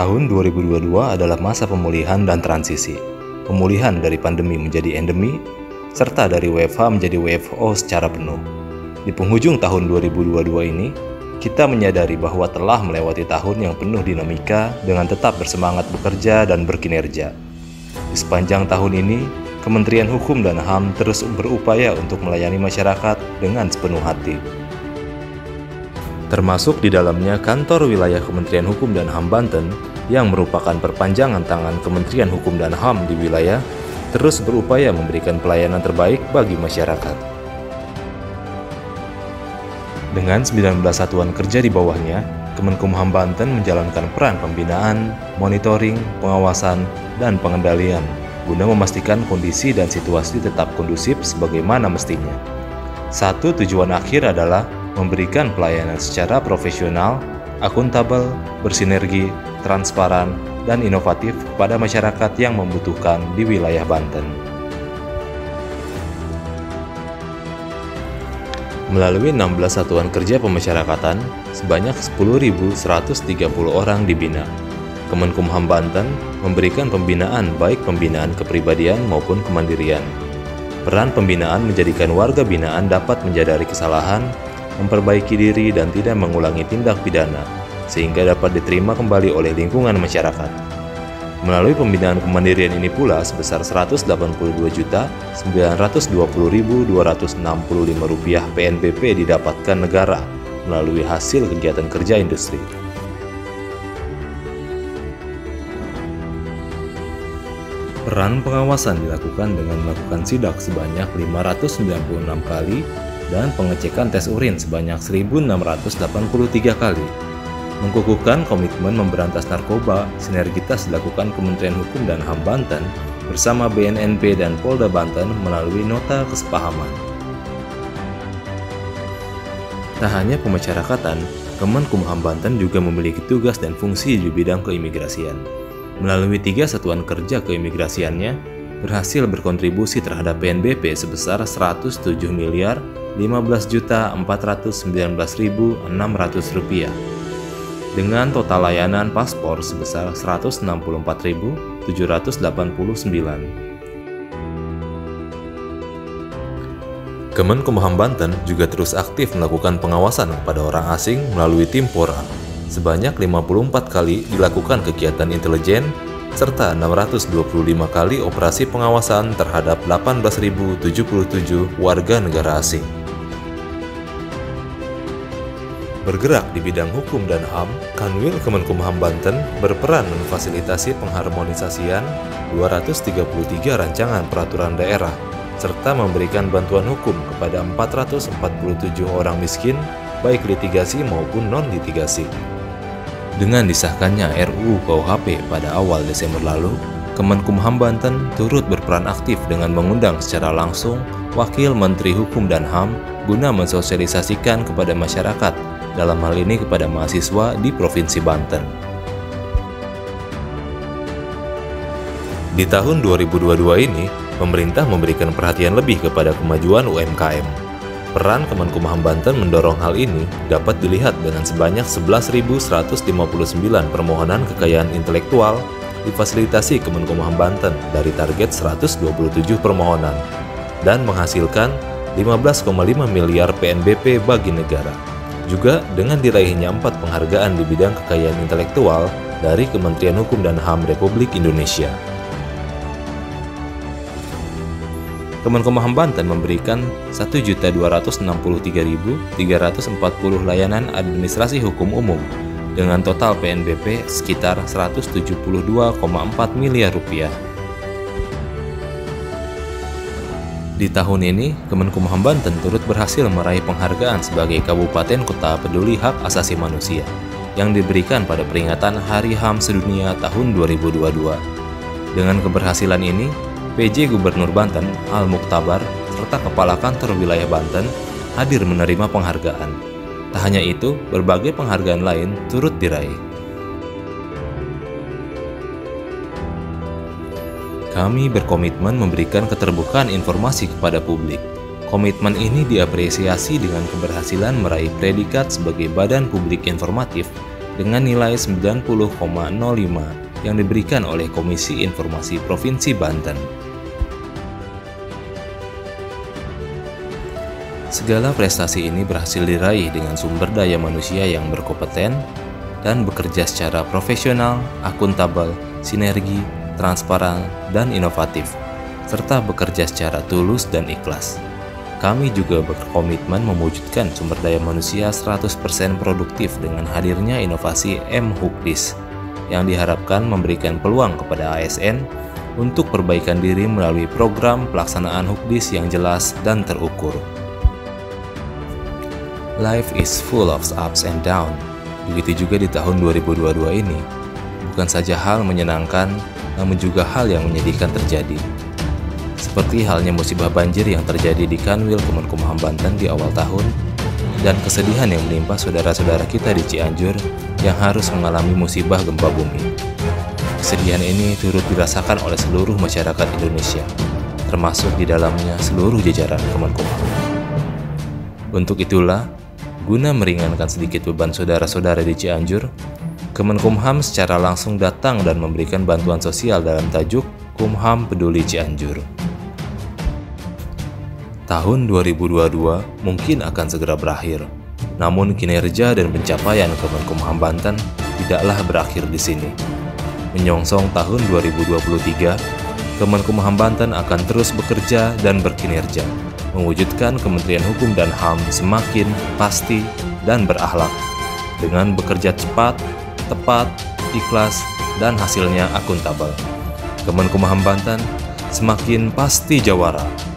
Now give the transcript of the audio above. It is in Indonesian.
Tahun 2022 adalah masa pemulihan dan transisi. Pemulihan dari pandemi menjadi endemi, serta dari WFH menjadi WFO secara penuh. Di penghujung tahun 2022 ini, kita menyadari bahwa telah melewati tahun yang penuh dinamika dengan tetap bersemangat bekerja dan berkinerja. Di sepanjang tahun ini, Kementerian Hukum dan HAM terus berupaya untuk melayani masyarakat dengan sepenuh hati. Termasuk di dalamnya Kantor Wilayah Kementerian Hukum dan HAM Banten yang merupakan perpanjangan tangan Kementerian Hukum dan HAM di wilayah, terus berupaya memberikan pelayanan terbaik bagi masyarakat. Dengan 19 satuan kerja di bawahnya, Kemenkumham Banten menjalankan peran pembinaan, monitoring, pengawasan, dan pengendalian guna memastikan kondisi dan situasi tetap kondusif sebagaimana mestinya. Satu tujuan akhir adalah memberikan pelayanan secara profesional, akuntabel, bersinergi, transparan, dan inovatif kepada masyarakat yang membutuhkan di wilayah Banten. Melalui 16 satuan kerja pemasyarakatan, sebanyak 10.130 orang dibina. Kemenkumham Banten memberikan pembinaan baik pembinaan kepribadian maupun kemandirian. Peran pembinaan menjadikan warga binaan dapat menyadari kesalahan, memperbaiki diri dan tidak mengulangi tindak pidana, sehingga dapat diterima kembali oleh lingkungan masyarakat. Melalui pembinaan kemandirian ini pula sebesar Rp182.920.265 PNBP didapatkan negara melalui hasil kegiatan kerja industri. Peran pengawasan dilakukan dengan melakukan sidak sebanyak 596 kali dan pengecekan tes urin sebanyak 1.683 kali. Mengukuhkan komitmen memberantas narkoba, sinergitas dilakukan Kementerian Hukum dan HAM Banten bersama BNNP dan Polda Banten melalui nota kesepahaman. Tak hanya pemasyarakatan, Kemenkumham Banten juga memiliki tugas dan fungsi di bidang keimigrasian. Melalui 3 satuan kerja keimigrasiannya, berhasil berkontribusi terhadap PNBP sebesar Rp107.419.600 dengan total layanan paspor sebesar Rp164.789. Kemenkumham Banten juga terus aktif melakukan pengawasan kepada orang asing melalui tim PORA. Sebanyak 54 kali dilakukan kegiatan intelijen serta 625 kali operasi pengawasan terhadap 18.077 warga negara asing. Bergerak di bidang hukum dan HAM, Kanwil Kemenkumham Banten berperan memfasilitasi pengharmonisasian 233 rancangan peraturan daerah, serta memberikan bantuan hukum kepada 447 orang miskin, baik litigasi maupun non-litigasi. Dengan disahkannya RUU KUHP pada awal Desember lalu, Kemenkumham Banten turut berperan aktif dengan mengundang secara langsung Wakil Menteri Hukum dan HAM guna mensosialisasikan kepada masyarakat, dalam hal ini kepada mahasiswa di Provinsi Banten. Di tahun 2022 ini, pemerintah memberikan perhatian lebih kepada kemajuan UMKM. Peran Kemenkumham Banten mendorong hal ini dapat dilihat dengan sebanyak 11.159 permohonan kekayaan intelektual difasilitasi Kemenkumham Banten dari target 127 permohonan dan menghasilkan 15,5 miliar PNBP bagi negara. Juga dengan diraihnya 4 penghargaan di bidang kekayaan intelektual dari Kementerian Hukum dan HAM Republik Indonesia. Kemenkumham Banten memberikan 1.263.340 layanan administrasi hukum umum dengan total PNBP sekitar Rp172,4 miliar. Di tahun ini, Kemenkumham Banten turut berhasil meraih penghargaan sebagai Kabupaten Kota Peduli Hak Asasi Manusia yang diberikan pada peringatan Hari HAM Sedunia tahun 2022. Dengan keberhasilan ini, PJ Gubernur Banten Al-Muktabar serta Kepala Kantor Wilayah Banten hadir menerima penghargaan. Tak hanya itu, berbagai penghargaan lain turut diraih. Kami berkomitmen memberikan keterbukaan informasi kepada publik. Komitmen ini diapresiasi dengan keberhasilan meraih predikat sebagai Badan Publik Informatif dengan nilai 90,05 yang diberikan oleh Komisi Informasi Provinsi Banten. Segala prestasi ini berhasil diraih dengan sumber daya manusia yang berkompeten dan bekerja secara profesional, akuntabel, sinergi, transparan, dan inovatif, serta bekerja secara tulus dan ikhlas. Kami juga berkomitmen mewujudkan sumber daya manusia 100% produktif dengan hadirnya inovasi M-Hukdis yang diharapkan memberikan peluang kepada ASN untuk perbaikan diri melalui program pelaksanaan Hukdis yang jelas dan terukur. Life is full of ups and downs. Begitu juga di tahun 2022 ini, bukan saja hal menyenangkan, namun juga hal yang menyedihkan terjadi. Seperti halnya musibah banjir yang terjadi di Kanwil Kemenkumham Banten di awal tahun, dan kesedihan yang menimpa saudara-saudara kita di Cianjur yang harus mengalami musibah gempa bumi. Kesedihan ini turut dirasakan oleh seluruh masyarakat Indonesia, termasuk di dalamnya seluruh jajaran Kemenkumham. Untuk itulah, guna meringankan sedikit beban saudara-saudara di Cianjur, Kemenkumham secara langsung datang dan memberikan bantuan sosial dalam tajuk Kumham Peduli Cianjur. Tahun 2022 mungkin akan segera berakhir, namun kinerja dan pencapaian Kemenkumham Banten tidaklah berakhir di sini. Menyongsong tahun 2023, Kemenkumham Banten akan terus bekerja dan berkinerja, mewujudkan Kementerian Hukum dan HAM semakin pasti dan berakhlak, dengan bekerja cepat, tepat, ikhlas, dan hasilnya akuntabel. Kemenkumham Banten semakin pasti jawara.